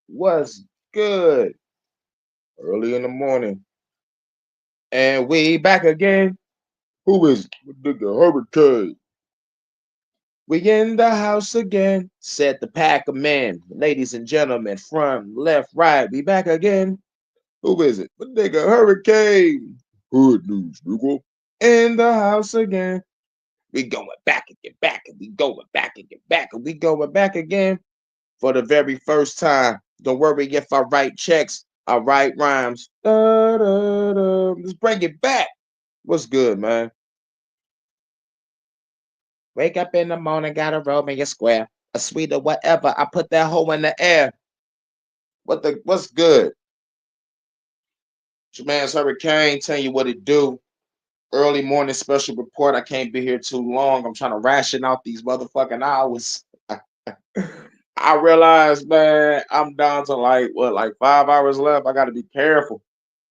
What's good? Early in the morning. And we back again. Who is it? Nigga Hurricane. We in the house again. Said the pack of men. Ladies and gentlemen, front, left, right. We back again. Who is it? The nigga Hurricane. Hood news, nigga. In the house again. We going back and get back and we going back and get back and we going back again for the very first time. Don't worry if I write checks, I write rhymes. Da, da, da. Let's bring it back. What's good, man? Wake up in the morning, gotta roll me a square, a sweet or whatever. I put that hoe in the air. What's good? It's your man's Hurricane telling you what it do. Early morning special report. I can't be here too long. I'm trying to ration out these motherfucking hours. I realize, man, I'm down to like 5 hours left. I gotta be careful.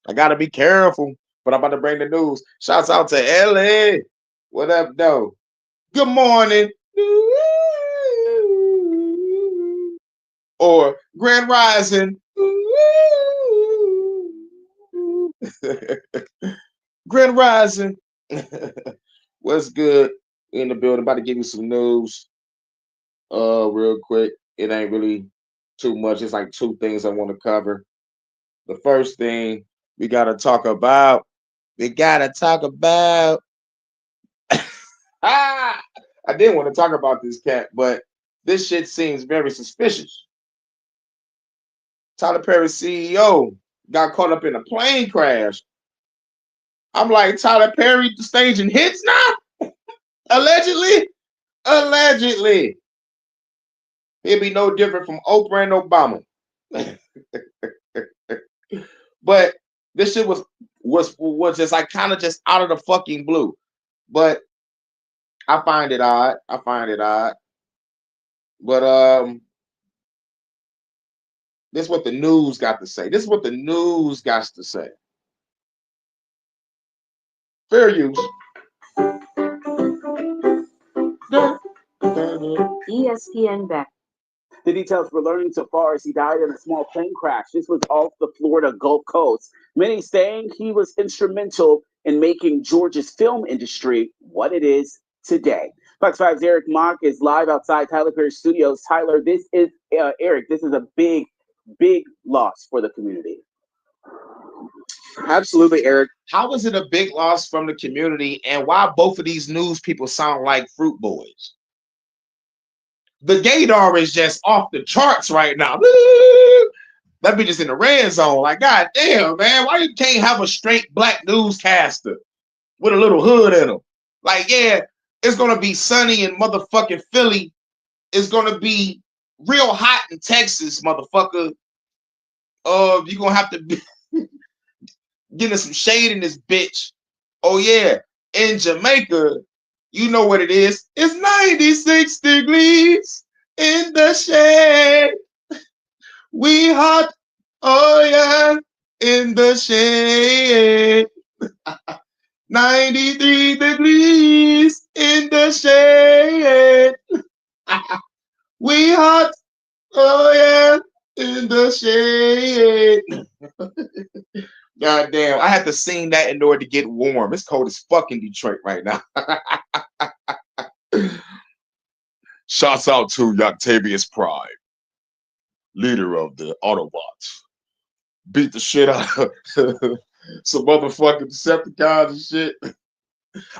I gotta be careful. But I'm about to bring the news. Shouts out to LA. What up, though? Good morning. Or Grand Rising. Grand Rising. What's good? In the building. About to give you some news. Real quick. It ain't really too much. It's like two things I want to cover. The first thing we gotta talk about. We gotta talk about. Ah, I didn't want to talk about this cat, but this shit seems very suspicious. Tyler Perry CEO got caught up in a plane crash. I'm like, Tyler Perry staging hits now? Allegedly? Allegedly. He'd be no different from Oprah and Obama. But this shit was just like kind of just out of the fucking blue. But I find it odd. I find it odd. But this is what the news got to say. This is what the news got to say. Fair use. ESPN back. The details we're learning so far is he died in a small plane crash. This was off the Florida Gulf Coast. Many saying he was instrumental in making Georgia's film industry what it is today. Fox 5's Eric Mock is live outside Tyler Perry Studios. Tyler, this is Eric. This is a big, big loss for the community. Absolutely, Eric. How is it a big loss from the community, and why both of these news people sound like fruit boys? The gaydar is just off the charts right now. That bitch is in the red zone. Like, god damn, man, why you can't have a straight black newscaster with a little hood in him? Like, yeah, it's gonna be sunny in motherfucking Philly. It's gonna be real hot in Texas, motherfucker. You're gonna have to be getting some shade in this bitch. Oh yeah, in Jamaica, you know what it is. It's 96 degrees in the shade. We hot. Oh yeah, in the shade. 93 degrees in the shade. We hot. Oh yeah, in the shade. God damn, I had to sing that in order to get warm. It's cold as fuck in Detroit right now. Shouts out to Octavius Prime, leader of the Autobots. Beat the shit out of some motherfucking Decepticons and shit.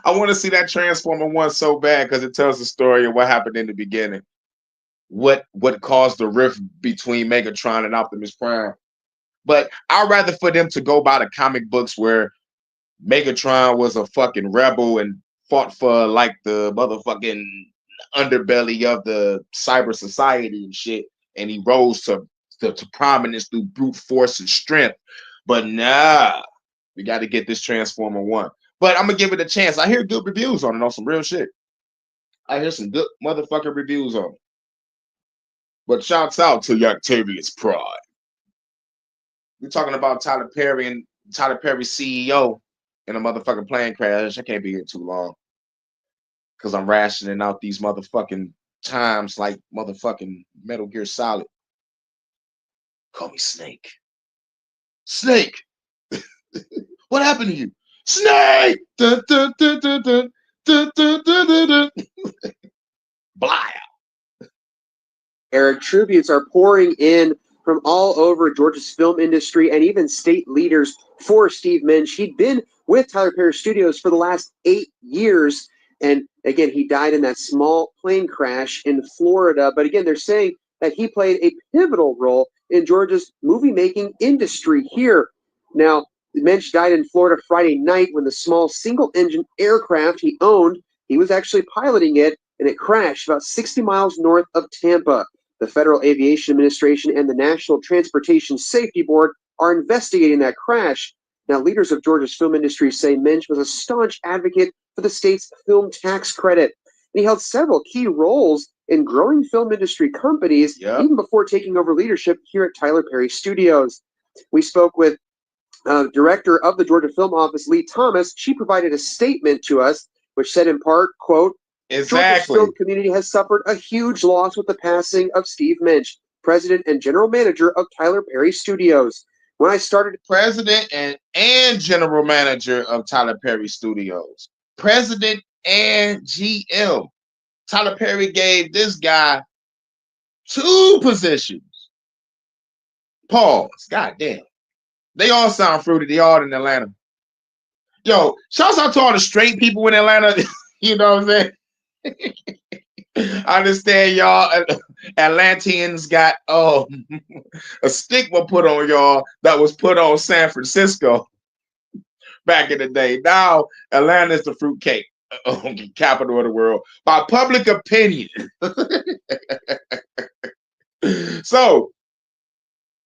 I want to see that Transformer one so bad because it tells the story of what happened in the beginning. What caused the rift between Megatron and Optimus Prime. But I'd rather for them to go by the comic books where Megatron was a fucking rebel and fought for like the motherfucking underbelly of the cyber society and shit, and he rose to prominence through brute force and strength. But nah, we got to get this Transformer one. But I'm gonna give it a chance. I hear good reviews on it on some real shit. I hear some good motherfucking reviews on it. But shouts out to Octavius Prime. We're talking about Tyler Perry and Tyler Perry CEO in a motherfucking plane crash. I can't be here too long because I'm rationing out these motherfucking times like motherfucking Metal Gear Solid. Call me Snake. Snake. What happened to you? Snake. Dun, dun, dun, dun, dun, dun, dun, dun, dun, dun. Blah. Eric, tributes are pouring in from all over Georgia's film industry and even state leaders for Steve Minch. He'd been with Tyler Perry Studios for the last 8 years. And again, he died in that small plane crash in Florida. But again, they're saying that he played a pivotal role in Georgia's movie making industry here. Now, Minch died in Florida Friday night when the small single engine aircraft he owned, he was actually piloting it, and it crashed about 60 miles north of Tampa. The Federal Aviation Administration and the National Transportation Safety Board are investigating that crash. Now, leaders of Georgia's film industry say Minch was a staunch advocate for the state's film tax credit. And he held several key roles in growing film industry companies, even before taking over leadership here at Tyler Perry Studios. We spoke with director of the Georgia Film Office, Lee Thomas. She provided a statement to us, which said in part, quote, Georgia's film community has suffered a huge loss with the passing of Steve Minch, president and general manager of Tyler Perry Studios. When I started, president and general manager of Tyler Perry Studios, president and GM. Tyler Perry gave this guy 2 positions. Pause. Goddamn. They all sound fruity. They all in Atlanta. Yo, shouts out to all the straight people in Atlanta. You know what I'm saying? I understand y'all Atlanteans got a stigma put on y'all that was put on San Francisco back in the day. Now Atlanta is the fruitcake capital of the world by public opinion. So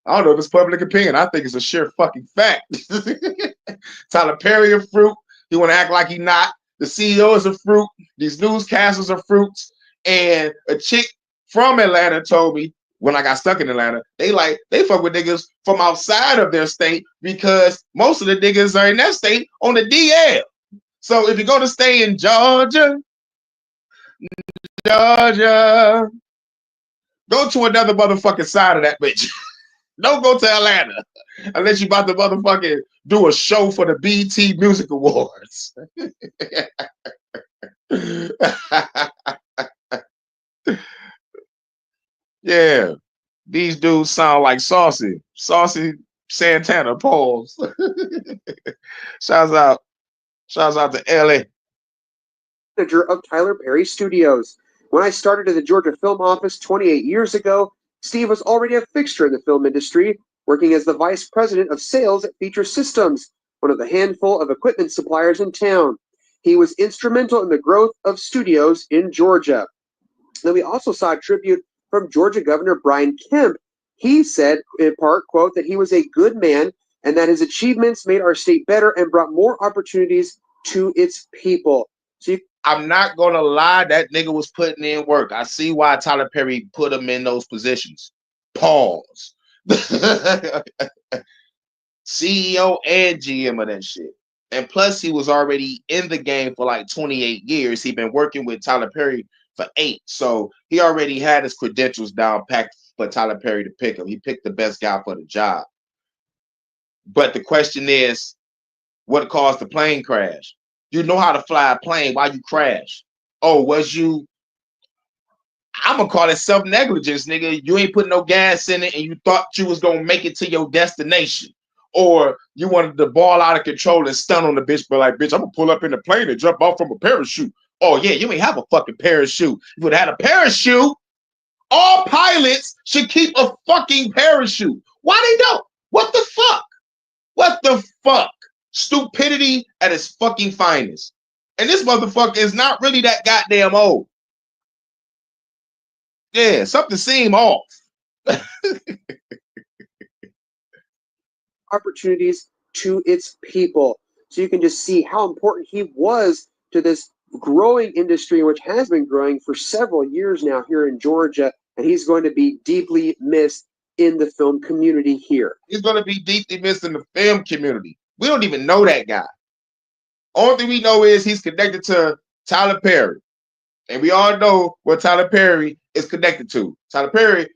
I don't know if it's public opinion. I think it's a sheer fucking fact. Tyler Perry a fruit. He want to act like he not. The CEO is a fruit. These newscasters are fruits. And a chick from Atlanta told me when I got stuck in Atlanta, they fuck with niggas from outside of their state because most of the niggas are in that state on the DL. So if you go to stay in Georgia, go to another motherfucking side of that bitch. Don't go to Atlanta unless you about to motherfucking do a show for the BET Music Awards. Yeah, these dudes sound like Saucy Santana. Pause. Shouts out to LA. Manager of Tyler Perry Studios. When I started at the Georgia Film Office 28 years ago, Steve was already a fixture in the film industry, working as the vice president of sales at Feature Systems, one of the handful of equipment suppliers in town. He was instrumental in the growth of studios in Georgia. Then we also saw a tribute from Georgia Governor Brian Kemp. He said, in part, quote, that he was a good man and that his achievements made our state better and brought more opportunities to its people. So I'm not going to lie, that nigga was putting in work. I see why Tyler Perry put him in those positions. Pause. CEO and GM of that shit. And plus, he was already in the game for like 28 years. He'd been working with Tyler Perry for 8. So he already had his credentials down packed for Tyler Perry to pick him. He picked the best guy for the job. But the question is, what caused the plane crash? You know how to fly a plane. Why you crash? Oh, was you? I'm gonna call it self-negligence, nigga. You ain't putting no gas in it, and you thought you was gonna make it to your destination, or you wanted to ball out of control and stun on the bitch, but like, bitch, I'm gonna pull up in the plane and jump off from a parachute. Oh yeah, you ain't have a fucking parachute. If you would have had a parachute, all pilots should keep a fucking parachute. Why they don't? What the fuck? What the fuck? Stupidity at its fucking finest. And this motherfucker is not really that goddamn old. Yeah, something seemed off. Opportunities to its people. So you can just see how important he was to this growing industry, which has been growing for several years now here in Georgia. And he's going to be deeply missed in the film community here. He's going to be deeply missed in the film community. We don't even know that guy. Only thing we know is he's connected to Tyler Perry. And we all know what Tyler Perry is connected to. Tyler Perry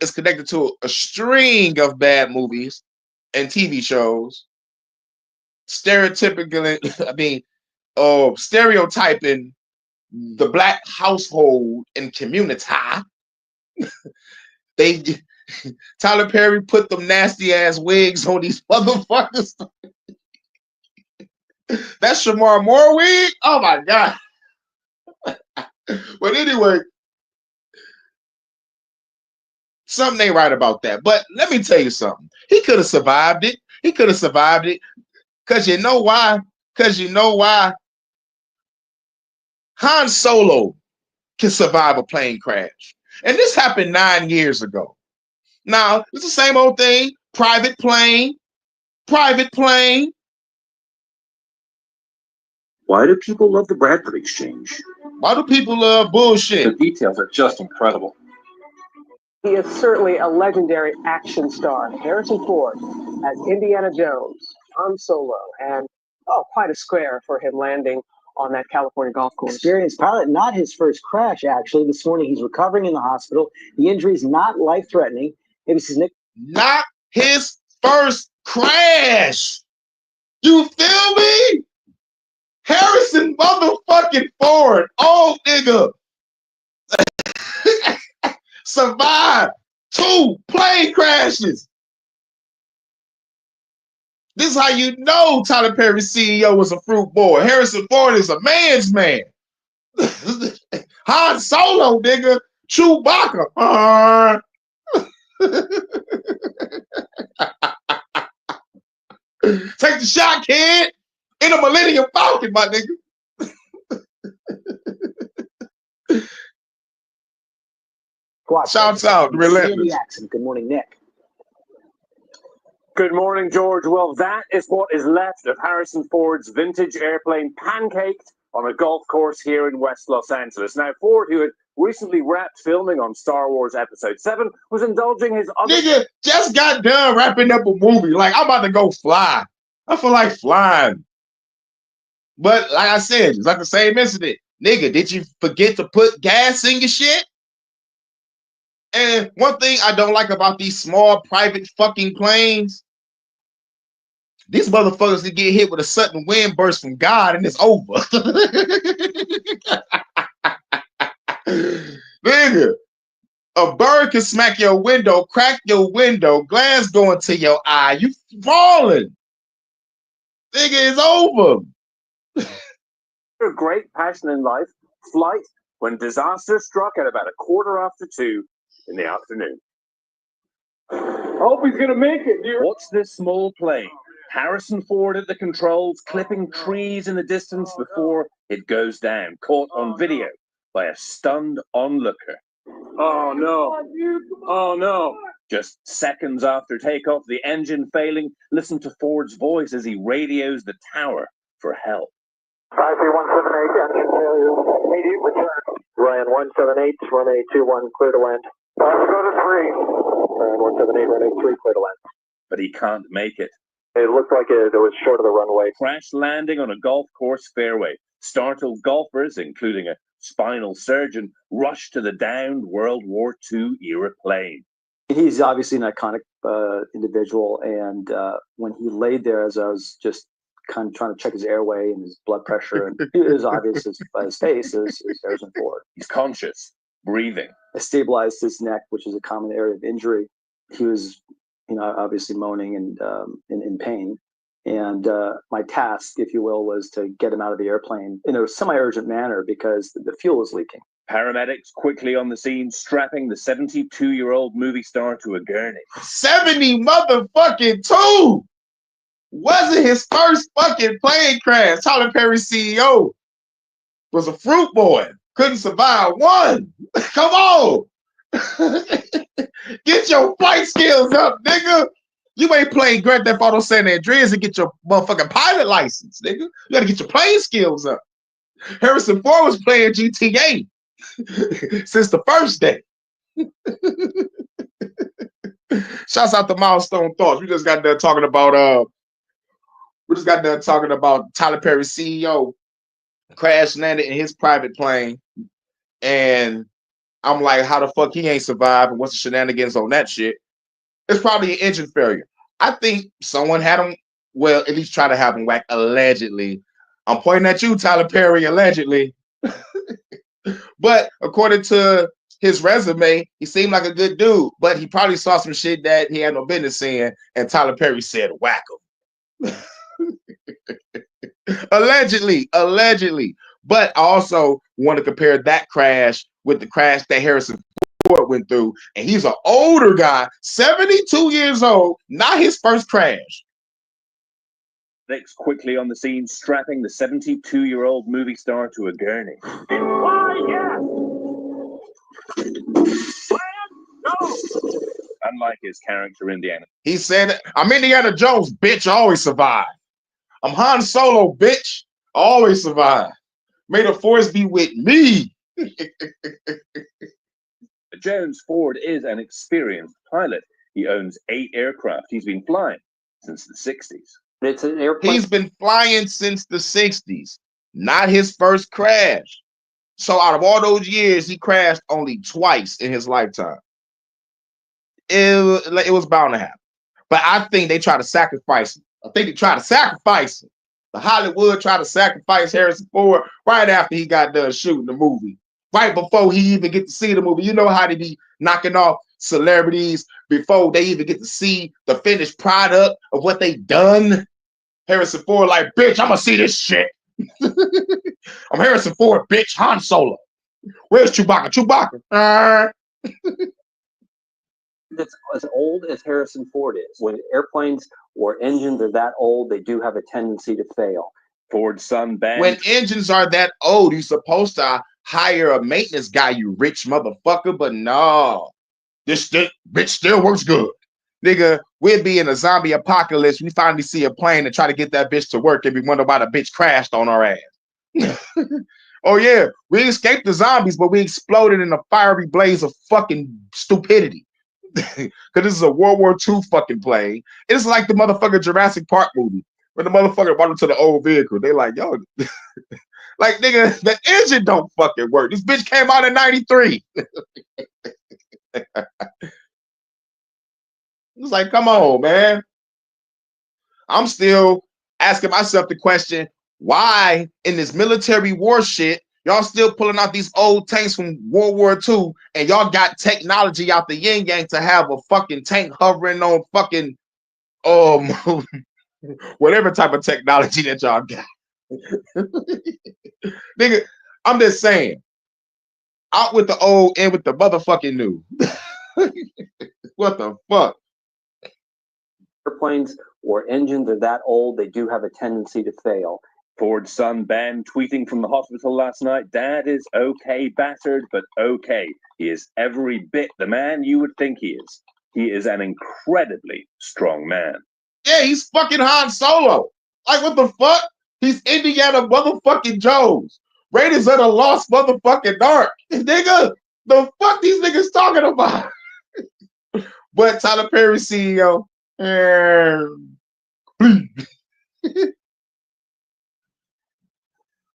is connected to a string of bad movies and TV shows, stereotypically, stereotyping the black household and community. They Tyler Perry put them nasty ass wigs on these motherfuckers. That's Shamar Moore wig. Oh my god. But anyway, something ain't right about that. But let me tell you something. He could have survived it. He could have survived it. Because you know why? Han Solo can survive a plane crash. And this happened 9 years ago. Now, it's the same old thing. Private plane. Why do people love the Bradford Exchange? Why do people love bullshit? The details are just incredible. He is certainly a legendary action star. Harrison Ford as Indiana Jones, Han Solo, and quite a square for him landing on that California golf course. Experienced pilot, not his first crash, actually. This morning he's recovering in the hospital. The injury is not life-threatening. ABC's Nick. Not his first crash. You feel me? Harrison motherfucking Ford, old nigga, survived 2 plane crashes. This is how you know Tyler Perry's CEO was a fruit boy. Harrison Ford is a man's man. Han Solo, nigga, Chewbacca. Take the shot, kid. In a Millennium Falcon, my nigga. Shouts out, relentless. Good morning, Nick. Good morning, George. Well, that is what is left of Harrison Ford's vintage airplane pancaked on a golf course here in West Los Angeles. Now, Ford, who had recently wrapped filming on Star Wars Episode 7, was indulging his other... Nigga, just got done wrapping up a movie. Like, I'm about to go fly. I feel like flying. But like I said, it's like the same incident. Nigga, did you forget to put gas in your shit? And one thing I don't like about these small private fucking planes, these motherfuckers can get hit with a sudden wind burst from God and it's over. Nigga, a bird can smack your window, crack your window, glass go into your eye, you falling. Nigga, it's over. A great passion in life, flight, when disaster struck at about 2:15 in the afternoon. I hope he's gonna make it, dear. What's this small plane? Harrison Ford at the controls, clipping trees in the distance before it goes down, caught on video by a stunned onlooker. Oh no. Oh no. Just seconds after takeoff, the engine failing, listen to Ford's voice as he radios the tower for help. 53178, engine failure. Immediate return. Ryan 178, runway 21, clear to land. Go to 3. Ryan 178, runway 3, clear to land. But he can't make it. It looked like it was short of the runway. Crash landing on a golf course fairway. Startled golfers, including a spinal surgeon, rushed to the downed World War II era plane. He's obviously an iconic individual, and when he laid there, as I was just kind of trying to check his airway and his blood pressure, and it was obvious by his face is Harrison Ford. He's conscious, breathing. I stabilized his neck, which is a common area of injury. He was, obviously moaning and in pain. And my task, if you will, was to get him out of the airplane in a semi-urgent manner because the fuel was leaking. Paramedics quickly on the scene, strapping the 72-year-old movie star to a gurney. 70 motherfucking 2! Wasn't his first fucking plane crash. Tyler Perry's CEO was a fruit boy. Couldn't survive one. Come on. Get your flight skills up, nigga. You ain't playing Grand Theft Auto San Andreas and get your motherfucking pilot license, nigga. You gotta get your playing skills up. Harrison Ford was playing GTA since the first day. Shouts out to Milestone Thoughts. We just got done talking about Tyler Perry's CEO crash landed in his private plane, and I'm like, how the fuck he ain't survived? And what's the shenanigans on that shit? It's probably an engine failure. I think someone had him, well, at least try to have him whacked allegedly. I'm pointing at you, Tyler Perry, allegedly. But according to his resume, he seemed like a good dude, but he probably saw some shit that he had no business seeing, and Tyler Perry said, whack him. Allegedly. But I also want to compare that crash with the crash that Harrison Ford went through, and he's an older guy, 72 years old, not his first crash. Next, quickly on the scene, strapping the 72-year-old movie star to a gurney. Why, yes! No! Unlike his character Indiana. He said, I'm Indiana Jones, bitch, I always survive. I'm Han Solo, bitch, I always survive. May the force be with me. Jones Ford is an experienced pilot. He owns 8 aircraft. He's been flying since the 60s. It's an airplane. He's been flying since the 60s, not his first crash. So out of all those years, he crashed only twice in his lifetime. It was bound to happen. But I think they try to sacrifice him. The Hollywood tried to sacrifice Harrison Ford right after he got done shooting the movie. Right before he even get to see the movie. You know how they be knocking off celebrities before they even get to see the finished product of what they done? Harrison Ford like, bitch, I'm gonna see this shit. I'm Harrison Ford, bitch, Han Solo. Where's Chewbacca? That's as old as Harrison Ford is. When airplanes or engines are that old, they do have a tendency to fail. Ford's son, Ben. When engines are that old, you're supposed to hire a maintenance guy, you rich motherfucker, but no. This bitch still works good. Nigga, we'll be in a zombie apocalypse. We finally see a plane and try to get that bitch to work and we wonder why the bitch crashed on our ass. Oh yeah, we escaped the zombies, but we exploded in a fiery blaze of fucking stupidity. Because this is a World War II fucking plane. It's like the motherfucking Jurassic Park movie when the motherfucker brought him to the old vehicle. They like, yo, like nigga, the engine don't fucking work. This bitch came out in 93. It's like, come on, man. I'm still asking myself the question, why in this military war shit, y'all still pulling out these old tanks from World War II and y'all got technology out the yin yang to have a fucking tank hovering on fucking whatever type of technology that y'all got. Nigga, I'm just saying, out with the old and with the motherfucking new. What the fuck? Airplanes or engines are that old, they do have a tendency to fail. Ford's son, Ben, tweeting from the hospital last night, Dad is okay, battered, but okay. He is every bit the man you would think he is. He is an incredibly strong man. Yeah, he's fucking Han Solo. Like, what the fuck? He's Indiana motherfucking Jones. Raiders of the Lost motherfucking Ark. Nigga, the fuck these niggas talking about? But Tyler Perry CEO,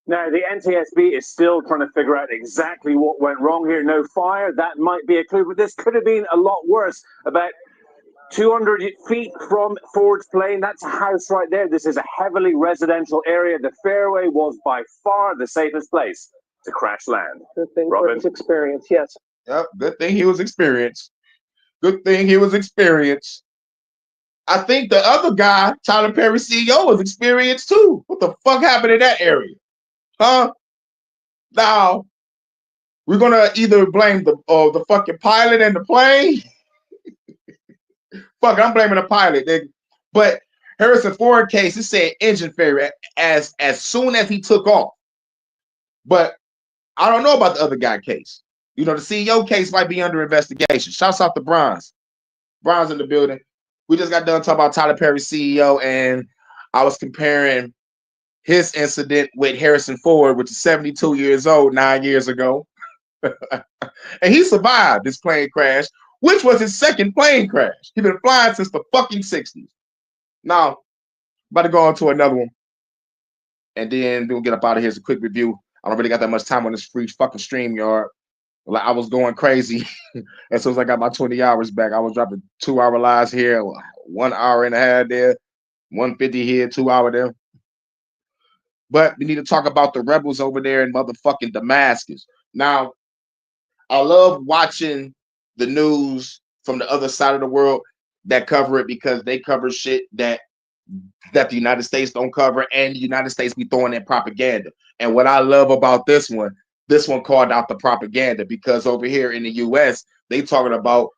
Now, the NTSB is still trying to figure out exactly what went wrong here. No fire, that might be a clue, but this could have been a lot worse. About 200 feet from Ford's plane, that's a house right there. This is a heavily residential area. The fairway was by far the safest place to crash land. Good thing Robin? for his experience, yes. Yep, good thing he was experienced. Good thing he was experienced. I think the other guy, Tyler Perry CEO, was experienced too. What the fuck happened in that area? Huh? Now, we're gonna either blame the fucking pilot and the plane. Fuck, I'm blaming the pilot, nigga. But Harrison Ford case, it said engine failure as soon as he took off. But I don't know about the other guy case. You know, the CEO case might be under investigation. Shouts out to Bronze. Bronze in the building. We just got done talking about Tyler Perry CEO, and I was comparing his incident with Harrison Ford, which is 72 years old 9 years ago. And he survived this plane crash, which was his second plane crash. He's been flying since the fucking 60s. Now, about to go on to another one. And then we'll get up out of here as a quick review. I don't really got that much time on this free fucking StreamYard. Like I was going crazy. As soon as I got my 20 hours back, I was dropping 2-hour lives here, 1 hour and a half there, 150 here, 2 hour there. But we need to talk about the rebels over there in motherfucking Damascus. Now, I love watching the news from the other side of the world that cover it because they cover shit that the United States don't cover, and the United States be throwing in propaganda. And what I love about this one called out the propaganda because over here in the US, they talking about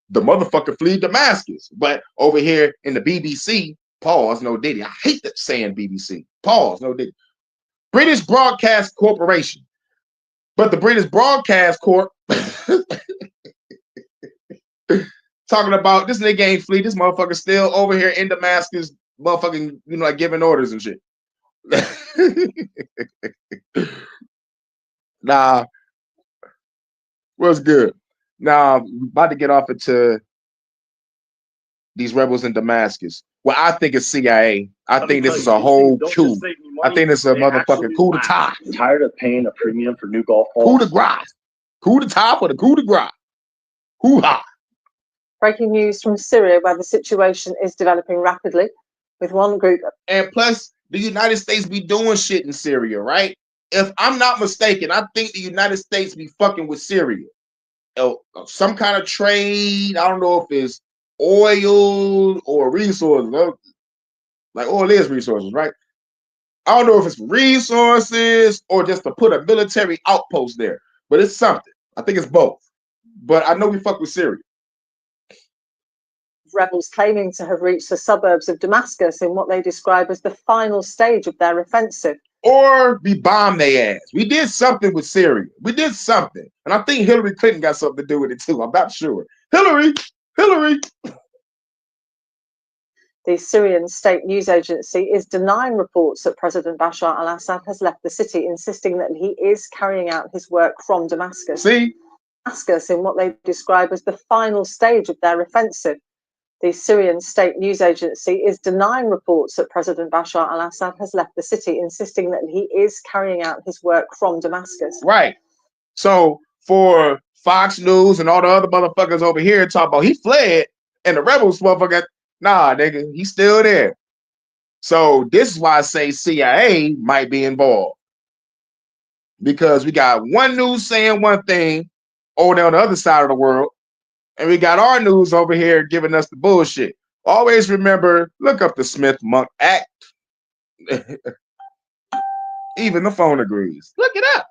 the motherfucker flee Damascus. But over here in the BBC, pause, no Diddy. I hate that saying BBC. Pause, no Diddy. British Broadcast Corporation. But the British Broadcast Corp talking about this nigga ain't flee. This motherfucker still over here in Damascus, motherfucking, like giving orders and shit. Nah, what's good? Now, about to get off into these rebels in Damascus. Well, I think it's CIA. I think this is a whole coup. I think this is a motherfucking coup d'etat. Tired of paying a premium for new golf balls? Coup de grace. Coup d'etat for the coup de grace. Hoo-ha. Breaking news from Syria, where the situation is developing rapidly, with one group. And plus, the United States be doing shit in Syria, right? If I'm not mistaken, I think the United States be fucking with Syria. Some kind of trade. I don't know if it's oil or resources. Like oil is resources, right? I don't know if it's resources or just to put a military outpost there, but it's something. I think it's both. But I know we fuck with Syria. Rebels claiming to have reached the suburbs of Damascus in what they describe as the final stage of their offensive. Or we bombed their ass. We did something with Syria. We did something. And I think Hillary Clinton got something to do with it too. I'm not sure. Hillary. The Syrian state news agency is denying reports that President Bashar al-Assad has left the city, insisting that he is carrying out his work from Damascus. Damascus in what they describe as the final stage of their offensive. The Syrian state news agency is denying reports that President Bashar al-Assad has left the city, insisting that he is carrying out his work from Damascus. Right. So for Fox News and all the other motherfuckers over here talking about he fled and the rebels motherfucker, nah, nigga, he's still there. So this is why I say CIA might be involved. Because we got one news saying one thing over there on the other side of the world, and we got our news over here giving us the bullshit. Always remember, look up the Smith-Monk Act. Even the phone agrees. Look it up.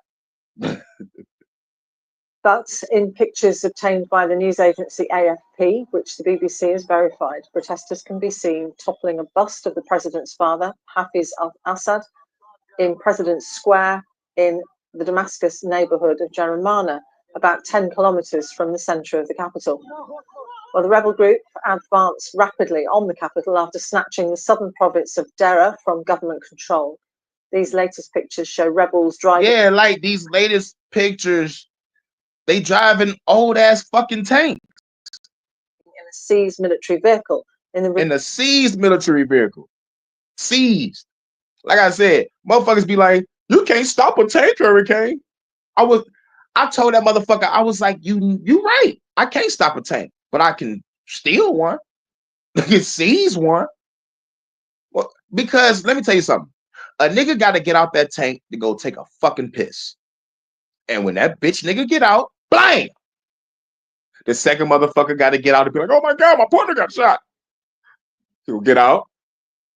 But in pictures obtained by the news agency AFP, which the BBC has verified, protesters can be seen toppling a bust of the president's father, Hafiz al-Assad, in President's Square in the Damascus neighborhood of Jaramana, about 10 kilometers from the center of the capital. Well, the rebel group advanced rapidly on the capital after snatching the southern province of Deraa from government control. These latest pictures show rebels driving. Yeah, like these latest pictures, they drive an old ass fucking tank. In a seized military vehicle. In a seized military vehicle. Seized. Like I said, motherfuckers be like, you can't stop a tank, Hurricane. I told that motherfucker, I was like, you right. I can't stop a tank, but I can steal one. I can seize one. Well, because let me tell you something. A nigga got to get out that tank to go take a fucking piss. And when that bitch nigga get out, blam! The second motherfucker got to get out and be like, oh my God, my partner got shot. He'll get out.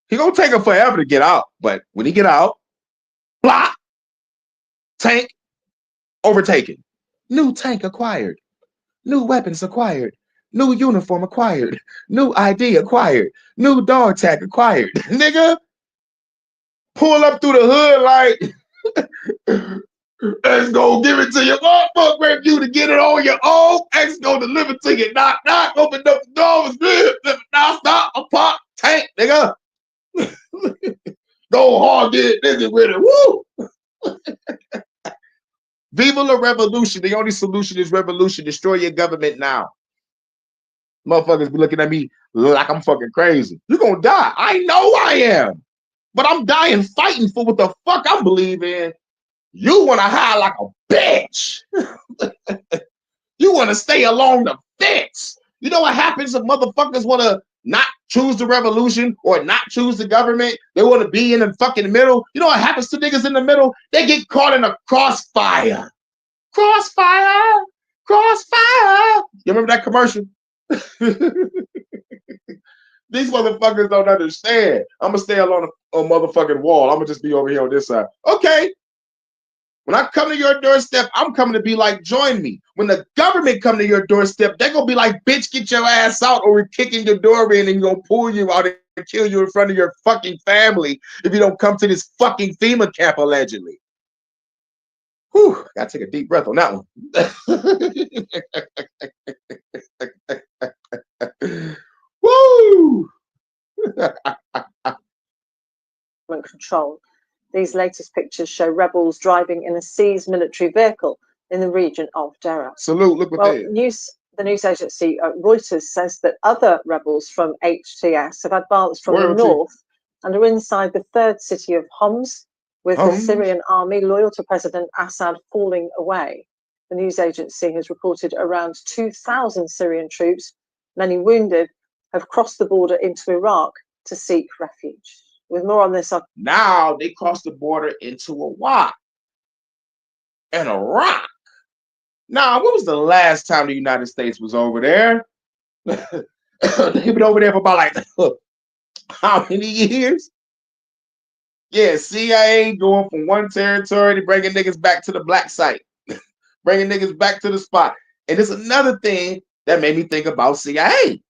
He gonna take him forever to get out. But when he get out, blah! Tank overtaken. New tank acquired. New weapons acquired. New uniform acquired. New ID acquired. New dog tag acquired. Nigga, pull up through the hood like, X go give it to you. Oh, fuck, break you to get it on your own. X go deliver to you. Knock, knock, open up the door. Now stop, a pop, tank, nigga. Go hard, get nigga with it. Woo! Viva la revolution. The only solution is revolution. Destroy your government now. Motherfuckers be looking at me like I'm fucking crazy. You're gonna die. I know I am. But I'm dying fighting for what the fuck I believe in. You want to hide like a bitch. You want to stay along the fence. You know what happens if motherfuckers want to not choose the revolution or not choose the government? They want to be in the fucking middle. You know what happens to niggas in the middle? They get caught in a crossfire. Crossfire. Crossfire. You remember that commercial? These motherfuckers don't understand. I'm going to stay along a motherfucking wall. I'm going to just be over here on this side. Okay. When I come to your doorstep, I'm coming to be like, join me. When the government come to your doorstep, they're going to be like, bitch, get your ass out, or we're kicking your door in and going to pull you out and kill you in front of your fucking family if you don't come to this fucking FEMA camp, allegedly. Whew, gotta take a deep breath on that one. Woo! Control. These latest pictures show rebels driving in a seized military vehicle in the region of Daraa. Salute, look what they the news agency Reuters says that other rebels from HTS have advanced from the north and are inside the third city of Homs, with the Syrian army loyal to President Assad falling away. The news agency has reported around 2,000 Syrian troops, many wounded, have crossed the border into Iraq to seek refuge. With more on this, now they crossed the border into Iraq. And Iraq. Now, when was the last time the United States was over there? They've been over there for about like how many years? Yeah, CIA going from one territory to bringing niggas back to the black site, bringing niggas back to the spot. And it's another thing that made me think about CIA.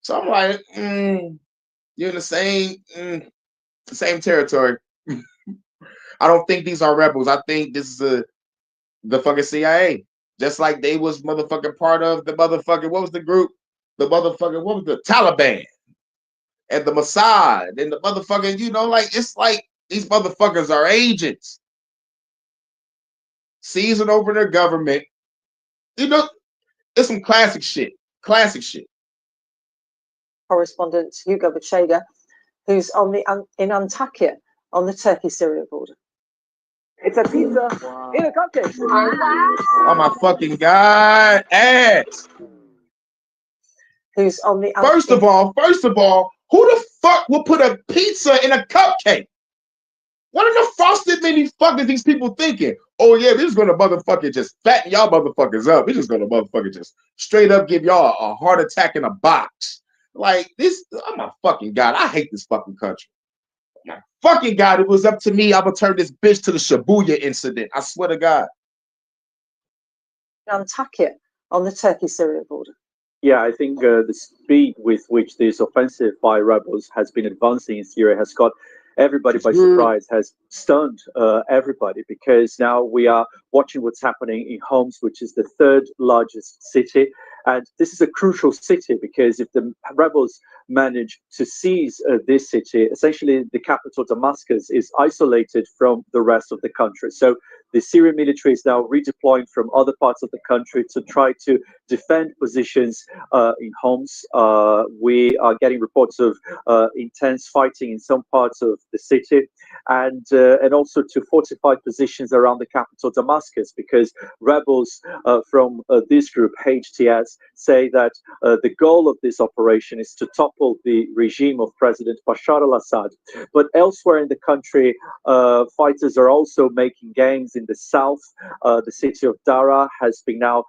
So I'm like, you're in the same territory. I don't think these are rebels. I think this is the fucking CIA. Just like they was motherfucking part of the motherfucking, what was the group? The motherfucking, what was the Taliban? And the Mossad and the motherfucking, you know, like, it's like these motherfuckers are agents. Seizing over their government. You know, it's some classic shit. Classic shit. Correspondent Hugo Bachega, who's in Antakya on the Turkey-Syria border. It's a pizza in a cupcake. Oh my fucking God. Ass. Who's on the First of all, who the fuck will put a pizza in a cupcake? What in the frosted mini fuck is these people thinking? Oh yeah, we're just gonna motherfucking just fatten y'all motherfuckers up. We're just gonna motherfucking just straight up give y'all a heart attack in a box. Like this, oh my fucking God, I hate this fucking country. My fucking God, it was up to me, I would turn this bitch to the Shibuya incident. I swear to God. Antakya on the Turkey-Syria border. Yeah, I think the speed with which this offensive by rebels has been advancing in Syria has caught everybody by surprise, has stunned everybody, because now we are watching what's happening in Homs, which is the third largest city. And this is a crucial city because if the rebels manage to seize this city, essentially the capital, Damascus, is isolated from the rest of the country. So the Syrian military is now redeploying from other parts of the country to try to defend positions in Homs. We are getting reports of intense fighting in some parts of the city, and also to fortify positions around the capital, Damascus, because rebels from this group, HTS, say that the goal of this operation is to topple the regime of President Bashar al-Assad. But elsewhere in the country, fighters are also making gains in the south. The city of Daraa has been now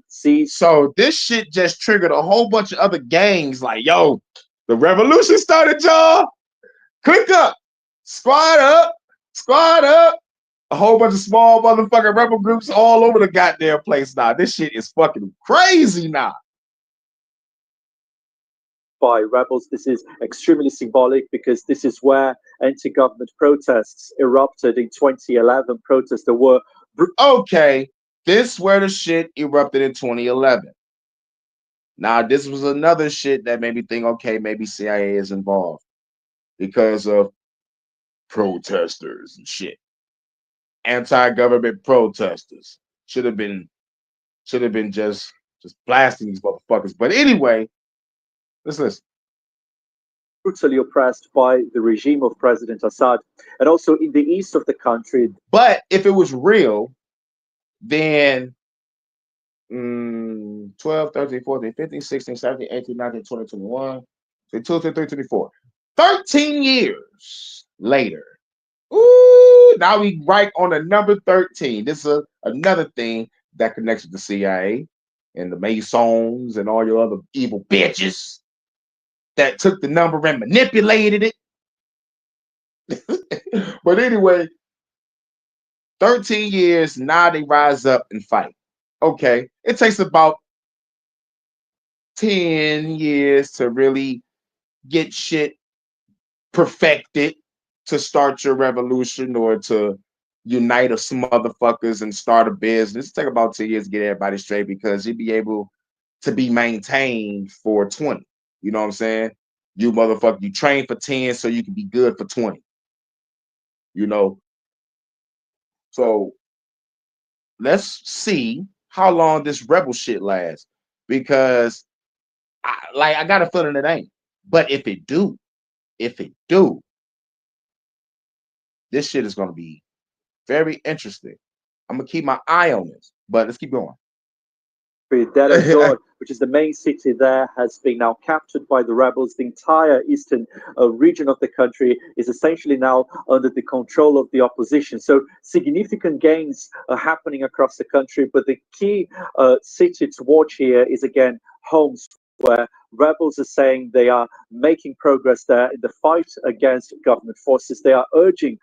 seized. So this shit just triggered a whole bunch of other gangs like, yo, the revolution started, y'all. Click up, squad up, squad up. A whole bunch of small motherfucking rebel groups all over the goddamn place now. This shit is fucking crazy now. By rebels, this is extremely symbolic because this is where anti-government protests erupted in 2011. Protests that were okay. This where the shit erupted in 2011. Now this was another shit that made me think, okay, maybe CIA is involved because of protesters and shit. Anti-government protesters should have been just blasting these motherfuckers. But anyway, let's listen. brutally oppressed by the regime of President Assad. And also in the east of the country. But if it was real, then 12, 13, 14, 15, 16, 17, 18, 19, 20, 21, 22, 23, 24. 13 years later. Ooh, now we right on the number 13. This is another thing that connects with the CIA and the Masons and all your other evil bitches that took the number and manipulated it. But anyway, 13 years, now they rise up and fight. Okay, it takes about 10 years to really get shit perfected to start your revolution or to unite some motherfuckers and start a business. It take about 10 years to get everybody straight because you'd be able to be maintained for 20. You know what I'm saying? You motherfucker, you train for 10 so you can be good for 20. You know? So let's see how long this rebel shit lasts. Because I got a feeling it ain't. But if it do, this shit is gonna be very interesting. I'm gonna keep my eye on this, but let's keep going. Deir which is the main city there, has been now captured by the rebels. The entire eastern region of the country is essentially now under the control of the opposition. So significant gains are happening across the country, but the key city to watch here is again Homs, where rebels are saying they are making progress there in the fight against government forces. They are urging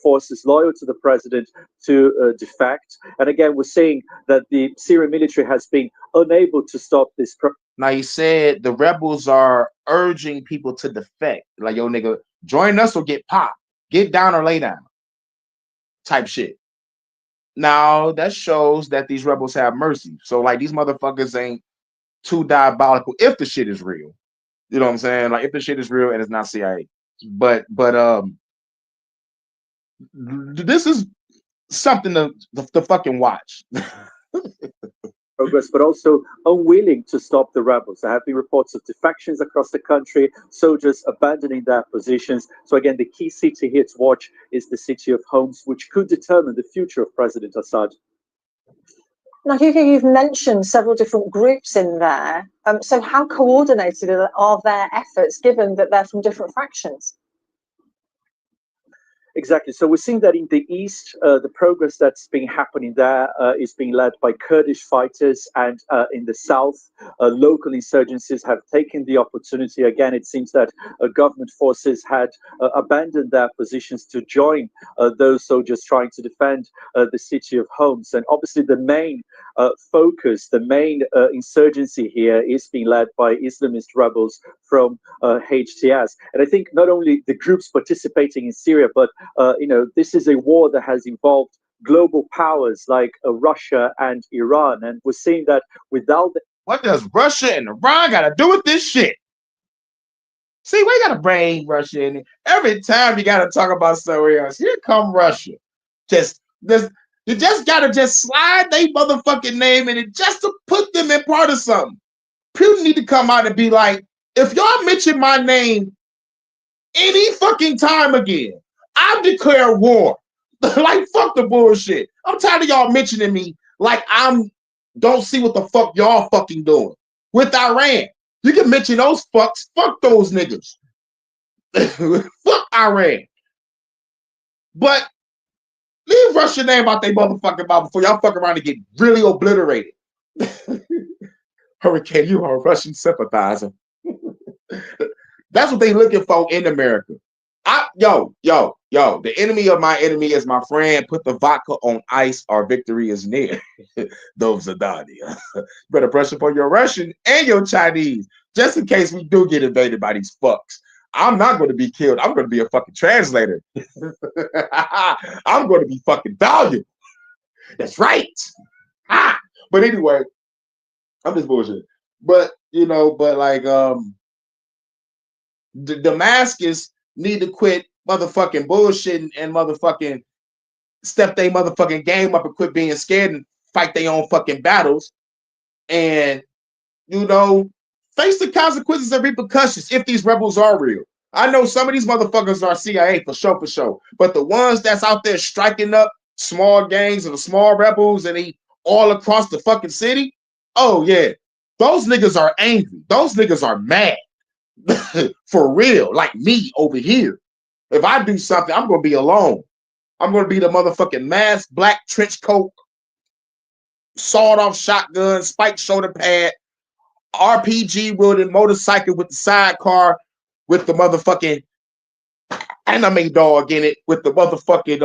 forces loyal to the president to defect. And again, we're seeing that the Syrian military has been unable to stop this. Now, he said the rebels are urging people to defect. Like, yo, nigga, join us or get popped. Get down or lay down. Type shit. Now, that shows that these rebels have mercy. So, like, these motherfuckers ain't too diabolical if the shit is real. You know what I'm saying? Like if the shit is real and it's not CIA. But this is something to fucking watch. Progress, but also unwilling to stop the rebels. There have been reports of defections across the country, soldiers abandoning their positions. So again, the key city here to watch is the city of Homs, which could determine the future of President Assad. Now, Hugo, you've mentioned several different groups in there. So how coordinated are their efforts, given that they're from different factions? Exactly. So we're seeing that in the east, the progress that's been happening there is being led by Kurdish fighters, and in the south, local insurgencies have taken the opportunity. Again, it seems that government forces had abandoned their positions to join those soldiers trying to defend the city of Homs. And obviously, the main focus, the main insurgency here is being led by Islamist rebels from HTS. And I think not only the groups participating in Syria, but this is a war that has involved global powers like Russia and Iran. And we're seeing that without what does Russia and Iran got to do with this shit? See, we got to bring Russia in. Every time you got to talk about somewhere else, here come Russia. You just got to just slide their motherfucking name in it just to put them in part of something. Putin need to come out and be like, if y'all mention my name any fucking time again, I declare war. Like, fuck the bullshit. I'm tired of y'all mentioning me like don't see what the fuck y'all fucking doing with Iran. You can mention those fucks. Fuck those niggas. Fuck Iran. But leave Russian name out they motherfucking mouth before y'all fuck around and get really obliterated. Hurricane, you are a Russian sympathizer. That's what they looking for in America. The enemy of my enemy is my friend. Put the vodka on ice, our victory is near. Those are Dadia. Better brush up on your Russian and your Chinese, just in case we do get invaded by these fucks. I'm not going to be killed. I'm going to be a fucking translator. I'm going to be fucking valuable. That's right. But anyway, I'm just bullshit. But Damascus need to quit motherfucking bullshitting and motherfucking step their motherfucking game up and quit being scared and fight their own fucking battles and face the consequences and repercussions if these rebels are real. I know some of these motherfuckers are CIA for sure. But the ones that's out there striking up small gangs and the small rebels and they all across the fucking city, oh yeah, those niggas are angry. Those niggas are mad. For real, like me over here. If I do something, I'm gonna be alone. I'm gonna be the motherfucking mask, black trench coat, sawed-off shotgun, spiked shoulder pad, RPG wielding motorcycle with the sidecar with the motherfucking anime dog in it with the motherfucking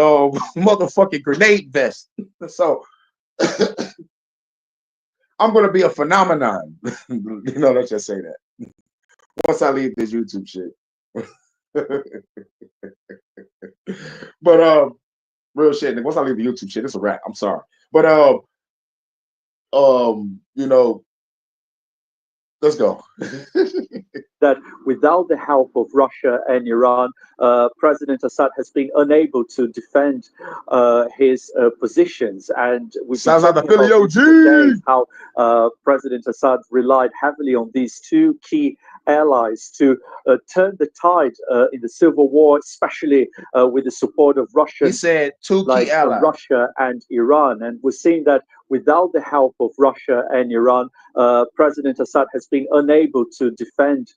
motherfucking grenade vest. So I'm gonna be a phenomenon. Let's just say that. Once I leave this YouTube shit. But real shit, once I leave the YouTube shit, it's a wrap. I'm sorry. But let's go. That without the help of Russia and Iran, President Assad has been unable to defend his positions. And we've sounds been like the talking Philly about OG. days how President Assad relied heavily on these two key allies to turn the tide in the civil war, especially with the support of Russia. He said two key allies, Russia and Iran. And we're seeing that without the help of Russia and Iran, President Assad has been unable to defend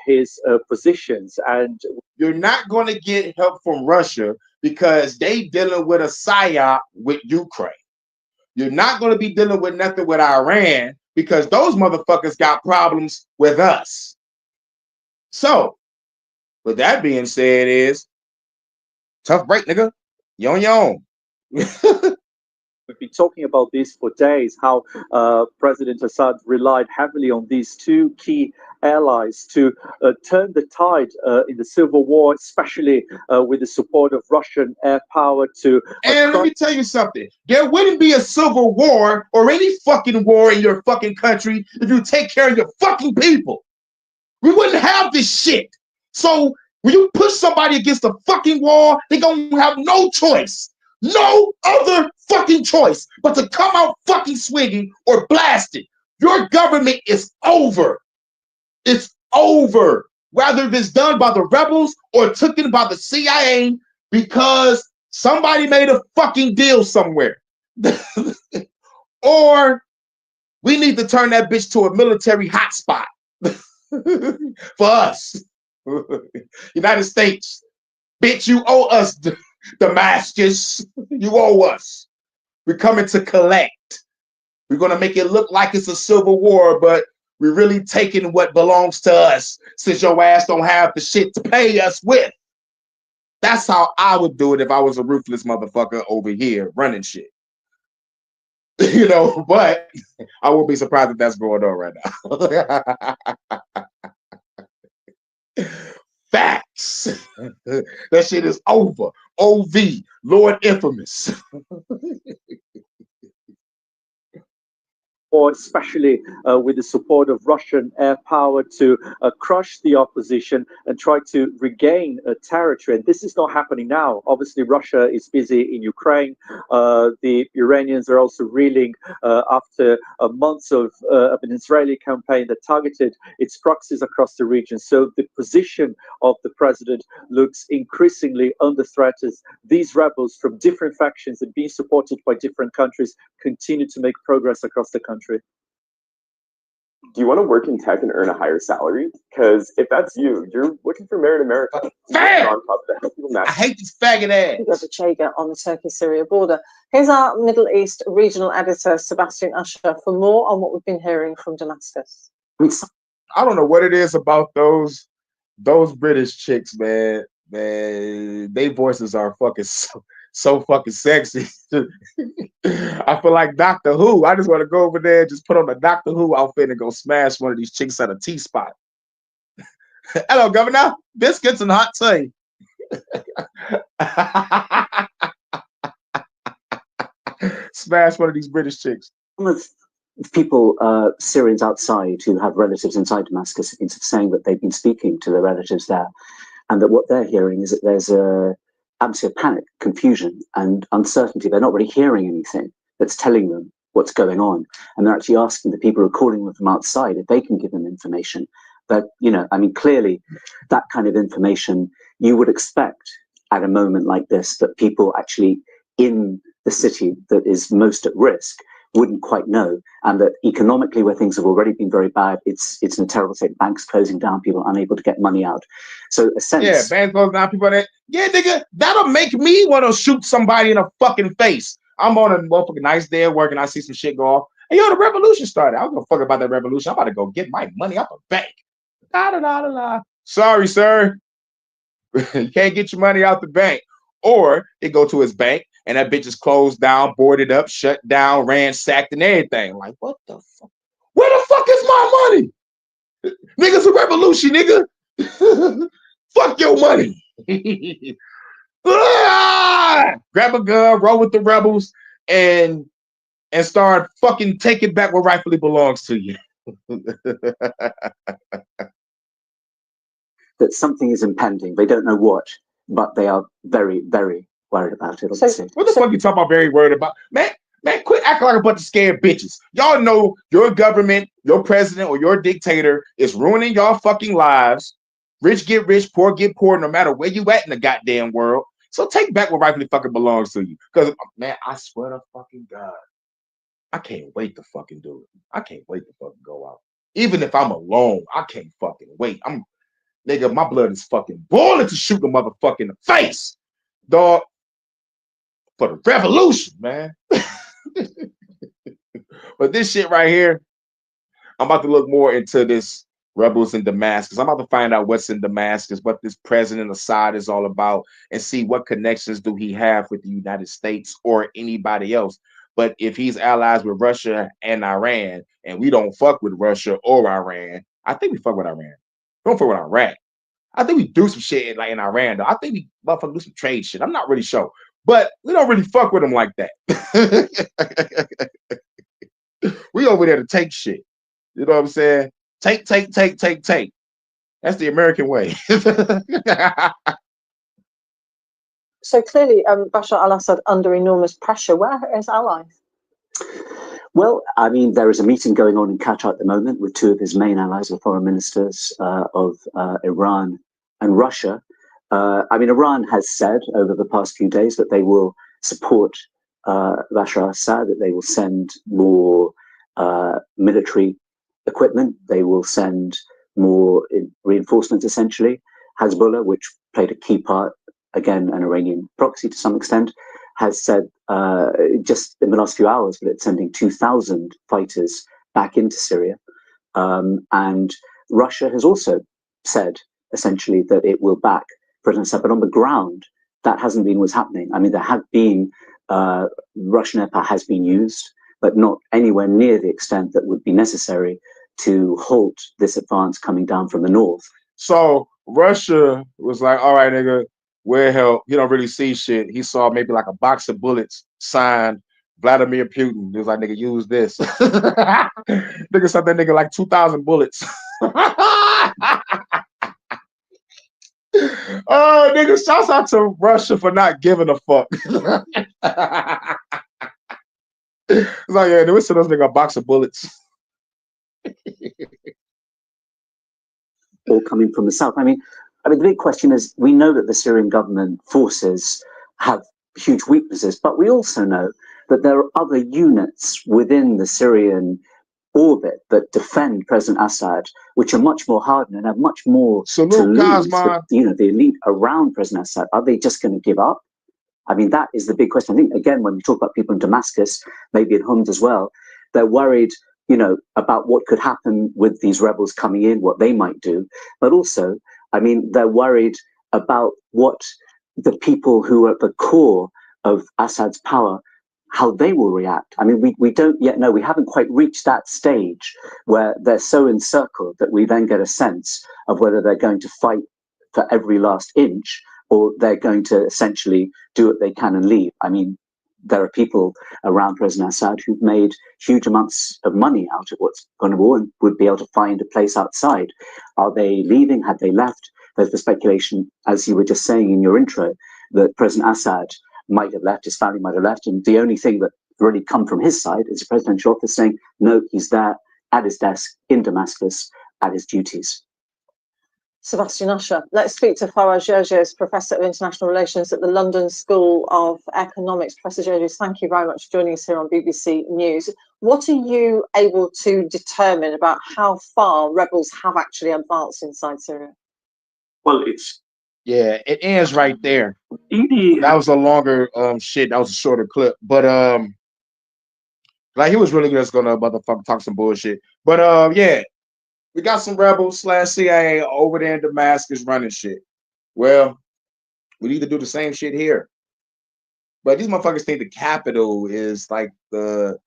his positions. And you're not going to get help from Russia because they dealing with a psyop with Ukraine. You're not going to be dealing with nothing with Iran because those motherfuckers got problems with us. So, with that being said, is tough break, nigga. You on your own. We've been talking about this for days, how President Assad relied heavily on these two key allies to turn the tide in the civil war, especially with the support of Russian air power to... And let me tell you something. There wouldn't be a civil war or any fucking war in your fucking country if you take care of your fucking people. We wouldn't have this shit. So when you push somebody against the fucking wall, they're going to have no choice. No other fucking choice but to come out fucking swinging or blasted. Your government is over. It's over. Whether it's done by the rebels or taken by the CIA because somebody made a fucking deal somewhere. Or we need to turn that bitch to a military hotspot for us. United States. Bitch, you owe us Damascus. You owe us. We're coming to collect. We're going to make it look like it's a civil war, but we're really taking what belongs to us since your ass don't have the shit to pay us with. That's how I would do it if I was a ruthless motherfucker over here running shit. But I wouldn't be surprised if that's going on right now. Facts. That shit is over. OV, Lord Infamous. Or especially with the support of Russian air power to crush the opposition and try to regain territory. And this is not happening now. Obviously, Russia is busy in Ukraine. The Iranians are also reeling after months of an Israeli campaign that targeted its proxies across the region. So the position of the president looks increasingly under threat as these rebels from different factions and being supported by different countries continue to make progress across the country. Do you want to work in tech and earn a higher salary? Because if that's you, you're looking for merit America. I hate this faggot ass. Chega on the Turkey-Syria border. Here's our Middle East regional editor, Sebastian Usher, for more on what we've been hearing from Damascus. I don't know what it is about those British chicks, man. They voices are fucking so fucking sexy. I feel like Doctor Who. I just want to go over there and just put on a Doctor Who outfit and go smash one of these chicks at a T-spot. Hello, Governor. Biscuits and hot tea. Smash one of these British chicks. People, Syrians outside who have relatives inside Damascus have been saying that they've been speaking to their relatives there, and that what they're hearing is that there's a atmosphere of panic, confusion, and uncertainty. They're not really hearing anything that's telling them what's going on, and they're actually asking the people who are calling them from outside if they can give them information But, I mean, clearly that kind of information you would expect at a moment like this, that people actually in the city that is most at risk wouldn't quite know, and that economically, where things have already been very bad, it's in a terrible state. Banks closing down, people unable to get money out. So a sense, yeah, banks closing down, people that, yeah, nigga, that'll make me want to shoot somebody in the fucking face. I'm on a motherfucking nice day at work and I see some shit go off, and the revolution started. I don't give a fuck about that revolution. I'm about to go get my money out the bank. Da da da da da. Sorry, sir, you can't get your money out the bank. Or they go to his bank and that bitch is closed down, boarded up, shut down, ransacked, and everything. Like, what the fuck? Where the fuck is my money? Nigga's a revolution, nigga. Fuck your money. Grab a gun, roll with the rebels, and start fucking taking back what rightfully belongs to you. That something is impending. They don't know what, but they are very, very worried about it. Obviously. What the fuck you talking about? Very worried about, man? Man, quit acting like a bunch of scared bitches. Y'all know your government, your president, or your dictator is ruining y'all fucking lives. Rich get rich, poor get poor, no matter where you at in the goddamn world. So take back what rightfully fucking belongs to you. Because, man, I swear to fucking God, I can't wait to fucking do it. I can't wait to fucking go out. Even if I'm alone, I can't fucking wait. Nigga, my blood is fucking boiling to shoot the motherfucker in the face, dog. For the revolution, man. But this shit right here, I'm about to look more into this rebels in Damascus. I'm about to find out what's in Damascus, what this president Assad is all about, and see what connections do he have with the United States or anybody else. But if he's allies with Russia and Iran, and we don't fuck with Russia or Iran, I think we fuck with Iran. We don't fuck with Iraq. I think we do some shit in Iran, though. I think we motherfucker do some trade shit. I'm not really sure. But we don't really fuck with them like that. We over there to take shit. You know what I'm saying? Take. That's the American way. So clearly, Bashar al-Assad under enormous pressure. Where are his allies? Well, I mean, there is a meeting going on in Qatar at the moment with two of his main allies, the foreign ministers of Iran and Russia. I mean, Iran has said over the past few days that they will support Bashar al-Assad, that they will send more military equipment, they will send more reinforcements, essentially. Hezbollah, which played a key part, again, an Iranian proxy to some extent, has said just in the last few hours that it's sending 2,000 fighters back into Syria. And Russia has also said, essentially, that it will back President Assad. But on the ground, that hasn't been what's happening. I mean, there have been, Russian air power has been used, but not anywhere near the extent that would be necessary to halt this advance coming down from the north. So Russia was like, all right, nigga, we'll help. He don't really see shit. He saw maybe like a box of bullets signed Vladimir Putin. He was like, nigga, use this. Nigga sent that nigga like 2,000 bullets. Oh, nigga, shouts out to Russia for not giving a fuck. It's like, yeah, they would send us nigga a box of bullets. All coming from the south. I mean, the big question is, we know that the Syrian government forces have huge weaknesses, but we also know that there are other units within the Syrian orbit that defend President Assad, which are much more hardened and have much more to lose. But, the elite around President Assad, are they just going to give up? I mean, that is the big question. I think, again, when we talk about people in Damascus, maybe in Homs as well, they're worried, about what could happen with these rebels coming in, what they might do. But also, I mean, they're worried about what the people who are at the core of Assad's power, how they will react. I mean, we don't yet know. We haven't quite reached that stage where they're so encircled that we then get a sense of whether they're going to fight for every last inch or they're going to essentially do what they can and leave. I mean, there are people around President Assad who've made huge amounts of money out of what's going on and would be able to find a place outside. Are they leaving? Have they left? There's the speculation, as you were just saying in your intro, that President Assad might have left, his family might have left, and the only thing that really come from his side is the presidential office saying, no, he's there at his desk in Damascus at his duties. Sebastian Usher. Let's speak to Farah Gerges, Professor of International Relations at the London School of Economics. Professor Gerges, thank you very much for joining us here on BBC News. What are you able to determine about how far rebels have actually advanced inside Syria? Well, it's it ends right there. ED. That was a longer shit. That was a shorter clip, but like he was really just gonna motherfucker talk some bullshit. But yeah, we got some rebels / CIA over there in Damascus running shit. Well, we need to do the same shit here. But these motherfuckers think the capital is like the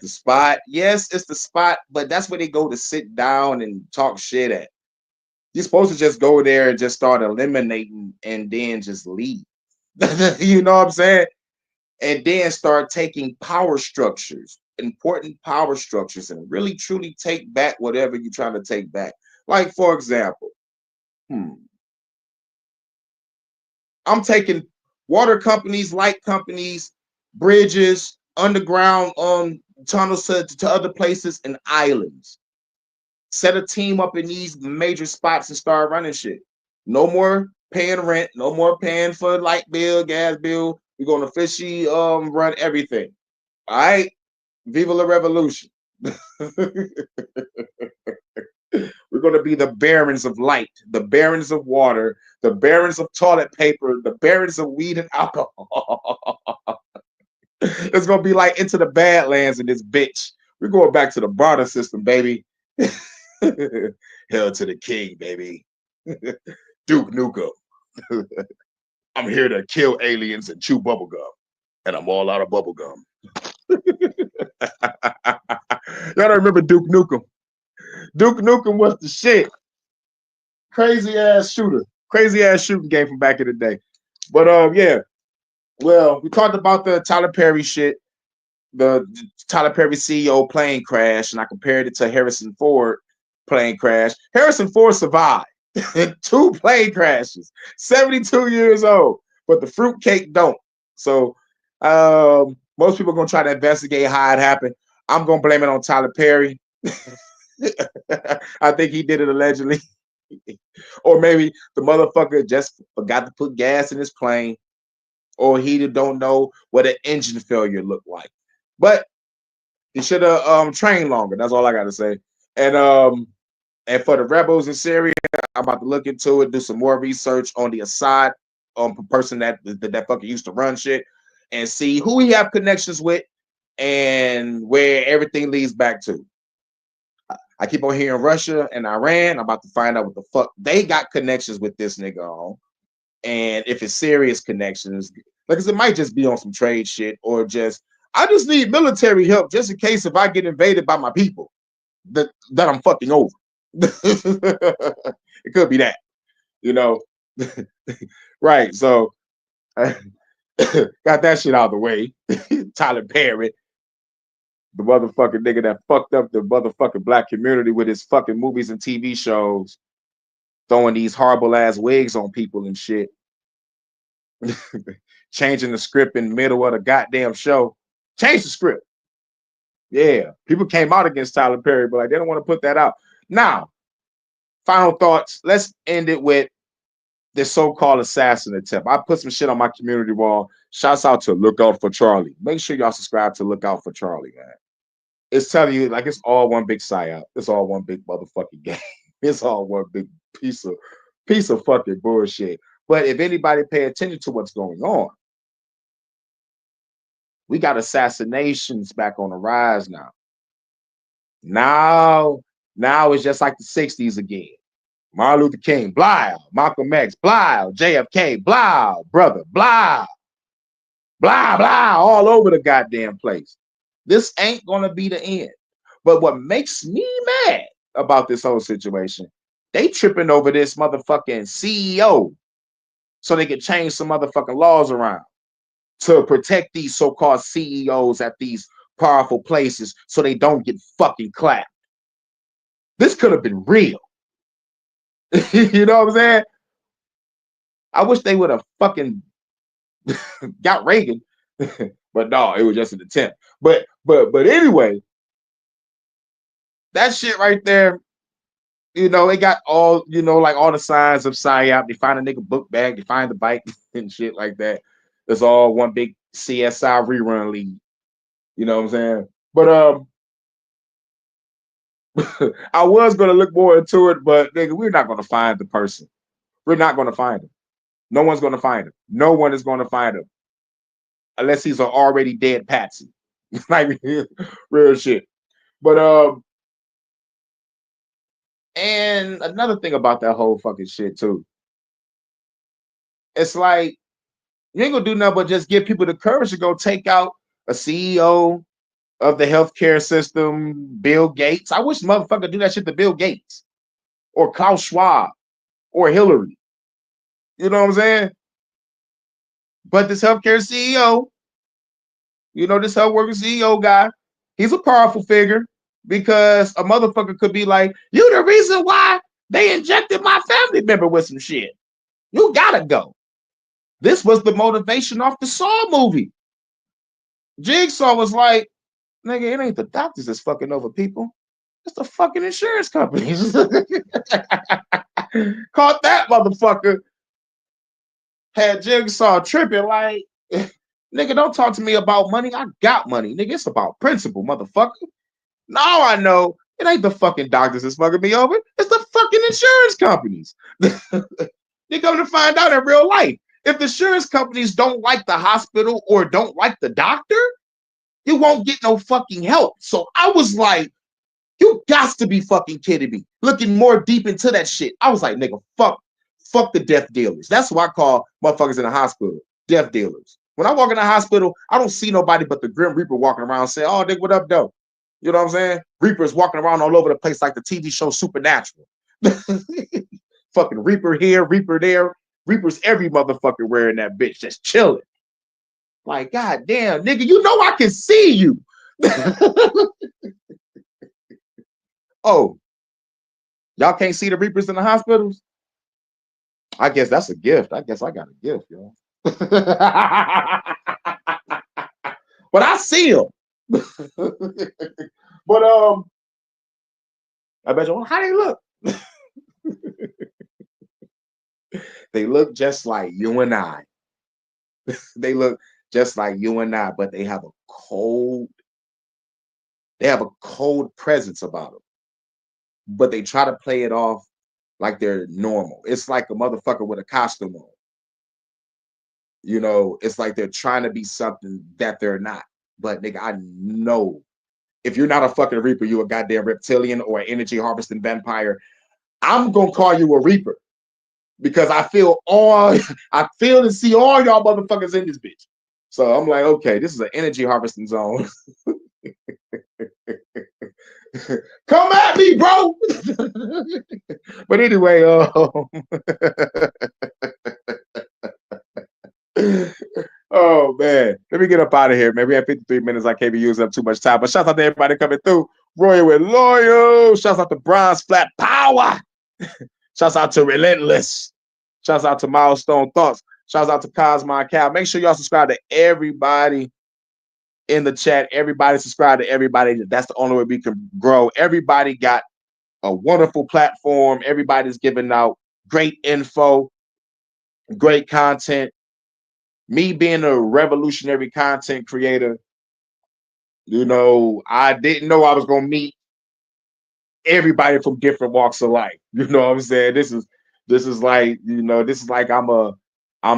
spot. Yes, it's the spot, but that's where they go to sit down and talk shit at. You're supposed to just go there and just start eliminating and then just leave. You know what I'm saying? And then start taking power structures, important power structures, and really truly take back whatever you're trying to take back. Like, for example, I'm taking water companies, light companies, bridges, underground tunnels to other places and islands. Set a team up in these major spots and start running shit. No more paying rent, no more paying for light bill, gas bill. We're gonna officially run everything. All right. Viva la revolution. We're going to be the barons of light, the barons of water, the barons of toilet paper, the barons of weed and alcohol. It's going to be like Into the Badlands in this bitch. We're going back to the barter system, baby. Hell to the king, baby. Duke Nukem. I'm here to kill aliens and chew bubblegum. And I'm all out of bubblegum. Y'all don't remember Duke Nukem? Duke Nukem was the shit. Crazy ass shooter. Crazy ass shooting game from back in the day. But yeah. Well, we talked about the Tyler Perry shit. The Tyler Perry CEO plane crash, and I compared it to Harrison Ford plane crash. Harrison Ford survived 2 plane crashes, 72 years old, but the fruitcake don't. So most people are gonna try to investigate how it happened. I'm gonna blame it on Tyler Perry. I think he did it allegedly. Or maybe the motherfucker just forgot to put gas in his plane, or he don't know what an engine failure looked like. But he should have trained longer. That's all I gotta say. And for the rebels in Syria, I'm about to look into it, do some more research on the Assad person that fucking used to run shit, and see who he have connections with and where everything leads back to. I keep on hearing Russia and Iran. I'm about to find out what the fuck they got connections with this nigga on, and if it's serious connections, because it might just be on some trade shit, or just I just need military help just in case if I get invaded by my people that I'm fucking over. It could be that, you know. Right? So got that shit out of the way. Tyler Perry, the motherfucking nigga that fucked up the motherfucking black community with his fucking movies and TV shows, throwing these horrible ass wigs on people and shit, changing the script in the middle of the goddamn show. Change the script. Yeah, people came out against Tyler Perry, but like they don't want to put that out. Now, final thoughts. Let's end it with this so-called assassin attempt. I put some shit on my community wall. Shouts out to Look Out for Charlie. Make sure y'all subscribe to Look Out for Charlie, man. It's telling you like it's all one big psyop. It's all one big motherfucking game. It's all one big piece of fucking bullshit. But if anybody pay attention to what's going on, we got assassinations back on the rise now. Now it's just like the 60s again. Martin Luther King, blah. Malcolm X, blah. JFK, blah. Brother, blah. Blah, blah, all over the goddamn place. This ain't gonna be the end. But what makes me mad about this whole situation, they tripping over this motherfucking CEO so they can change some motherfucking laws around to protect these so-called CEOs at these powerful places so they don't get fucking clapped. This could have been real. You know what I'm saying? I wish they would have fucking got Reagan, but no, it was just an attempt. But anyway, that shit right there, You know, it got all, you know, like all the signs of PSYOP. They find a nigga book bag, they find the bike and shit like that. It's all one big CSI rerun lead. You know what I'm saying? But I was gonna look more into it, but nigga, we're not gonna find the person. We're not gonna find him. No one's gonna find him. No one is gonna find him unless he's an already dead patsy. Like real shit. But and another thing about that whole fucking shit too. It's like you ain't gonna do nothing but just give people the courage to go take out a CEO of the healthcare system, Bill Gates. I wish motherfucker do that shit to Bill Gates or Klaus Schwab or Hillary. You know what I'm saying? But this healthcare CEO, you know, this health worker CEO guy, he's a powerful figure because a motherfucker could be like, you the reason why they injected my family member with some shit. You gotta go. This was the motivation off the Saw movie. Jigsaw was like, nigga, it ain't the doctors that's fucking over people. It's the fucking insurance companies. Caught that motherfucker. Had Jigsaw tripping like, nigga, don't talk to me about money. I got money. Nigga, it's about principle, motherfucker. Now I know it ain't the fucking doctors that's fucking me over. It's the fucking insurance companies. They come to find out in real life. If the insurance companies don't like the hospital or don't like the doctor, you won't get no fucking help. So I was like, you got to be fucking kidding me. Looking more deep into that shit. I was like, nigga, fuck the death dealers. That's what I call motherfuckers in the hospital, death dealers. When I walk in the hospital, I don't see nobody but the Grim Reaper walking around saying, oh, nigga, what up, though? You know what I'm saying? Reapers walking around all over the place like the TV show Supernatural. Fucking Reaper here, Reaper there. Reapers every motherfucker wearing that bitch, just chilling. Like, god damn, nigga, you know I can see you. Oh, y'all can't see the Reapers in the hospitals? I guess that's a gift. I guess I got a gift, yo. But I see them. But I bet you how they look. They look just like you and I. They look just like you and I, but they have a cold presence about them. But they try to play it off like they're normal. It's like a motherfucker with a costume on. You know, it's like they're trying to be something that they're not. But nigga, I know if you're not a fucking Reaper, you a goddamn reptilian or an energy harvesting vampire. I'm gonna call you a Reaper because I feel and see all y'all motherfuckers in this bitch. So I'm like, okay, this is an energy harvesting zone. Come at me, bro. But anyway, oh man, let me get up out of here. Maybe at 53 minutes, I can't be using up too much time. But shout out to everybody coming through. Royal with Loyal. Shouts out to Bronze Flat Power. Shouts out to Relentless. Shouts out to Milestone Thoughts. Shouts out to Cosmo Cal. Make sure y'all subscribe to everybody in the chat. Everybody subscribe to everybody. That's the only way we can grow. Everybody got a wonderful platform. Everybody's giving out great info, great content. Me being a revolutionary content creator, you know, I didn't know I was gonna meet everybody from different walks of life. You know what I'm saying? This is like, you know, this is like I'm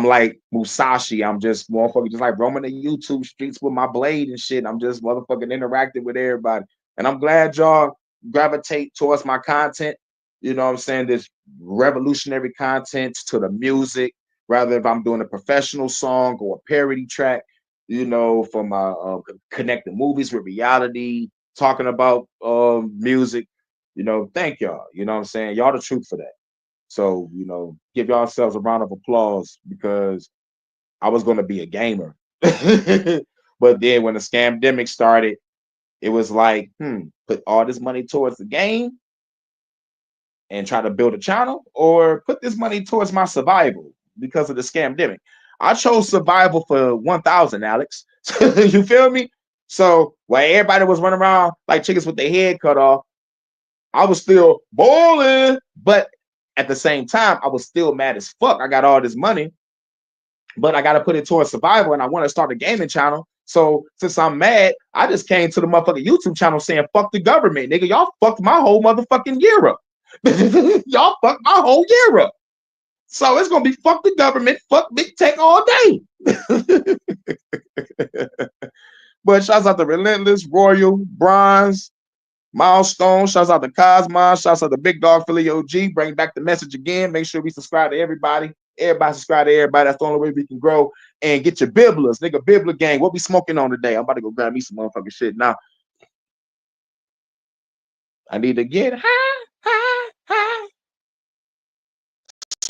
like Musashi. I'm just motherfucking just like roaming the YouTube streets with my blade and shit. I'm just motherfucking interacting with everybody. And I'm glad y'all gravitate towards my content. You know what I'm saying? This revolutionary content to the music, rather if I'm doing a professional song or a parody track, you know, for my connecting movies with reality, talking about music, you know, thank y'all. You know what I'm saying? Y'all the truth for that. So, you know, give yourselves a round of applause because I was going to be a gamer. But then when the scamdemic started, it was like, put all this money towards the game and try to build a channel, or put this money towards my survival because of the scamdemic. I chose survival for 1,000, Alex. You feel me? So while everybody was running around like chickens with their head cut off, I was still balling, but at the same time, I was still mad as fuck. I got all this money, but I got to put it towards survival, and I want to start a gaming channel. So since I'm mad, I just came to the motherfucking YouTube channel saying, fuck the government, nigga. Y'all fucked my whole motherfucking year up. Y'all fucked my whole year up. So it's going to be fuck the government, fuck big tech all day. But shouts out to Relentless, Royal, Bronze, Milestone. Shouts out to Cosmos. Shouts out to Big Dog Philly OG. Bring back the message again. Make sure we subscribe to everybody. Everybody subscribe to everybody. That's the only way we can grow. And get your Bibblers. Nigga, Bibbler gang. What we smoking on today? I'm about to go grab me some motherfucking shit now. I need to get high, high, high.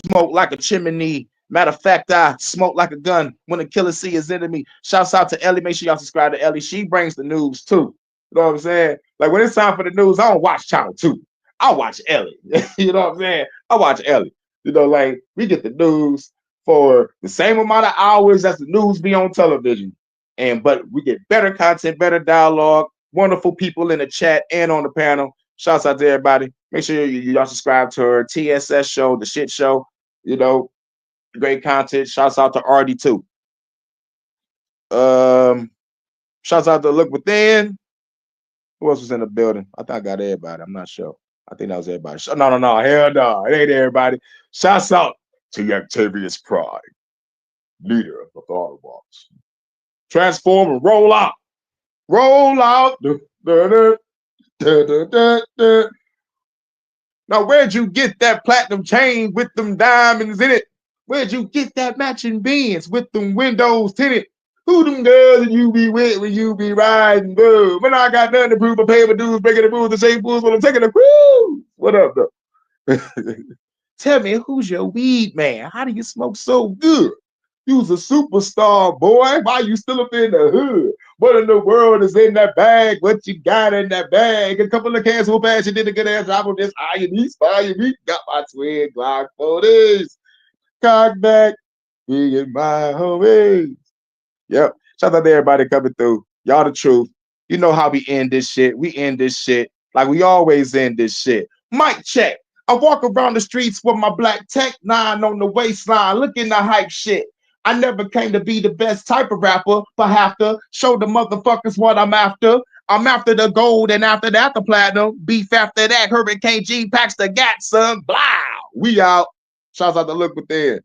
Smoke like a chimney. Matter of fact, I smoke like a gun when a killer see his enemy. Shouts out to Ellie. Make sure y'all subscribe to Ellie. She brings the news too. You know what I'm saying? Like when it's time for the news, I don't watch Channel 2. I watch Ellie. You know what I'm saying? I watch Ellie. You know, like we get the news for the same amount of hours as the news be on television. But we get better content, better dialogue, wonderful people in the chat and on the panel. Shouts out to everybody. Make sure y'all subscribe to her TSS show, The Shit Show. You know, great content. Shouts out to Artie too. Shouts out to Look Within. Who else was in the building? I think I got everybody. I'm not sure. I think that was everybody. No. Hell no. It ain't everybody. Shouts out to Octavius Pride, leader of the Autobots. Transform and roll out. Roll out. Now, where'd you get that platinum chain with them diamonds in it? Where'd you get that matching Benz with them windows tinted? Who them girls that you be with when you be riding, boo? When I got nothing to prove, I pay my dues, breaking the rules, the same fools when I'm taking a cruise. What up, though? Tell me, who's your weed man? How do you smoke so good? You's a superstar, boy. Why you still up in the hood? What in the world is in that bag? What you got in that bag? A couple of cans of pass. You did a good ass job on this. Iron East, fire meat. Got my twin Glock 40s. Cock back. Me and my homies. Yep. Shout out to everybody coming through. Y'all the truth. You know how we end this shit. We end this shit like we always end this shit. Mic check. I walk around the streets with my black Tech 9 on the waistline, looking to hype shit. I never came to be the best type of rapper, but have to show the motherfuckers what I'm after. I'm after the gold, and after that, the platinum. Beef after that, Hurricane G packs the gat, son. Blah. We out. Shouts out to Look Within.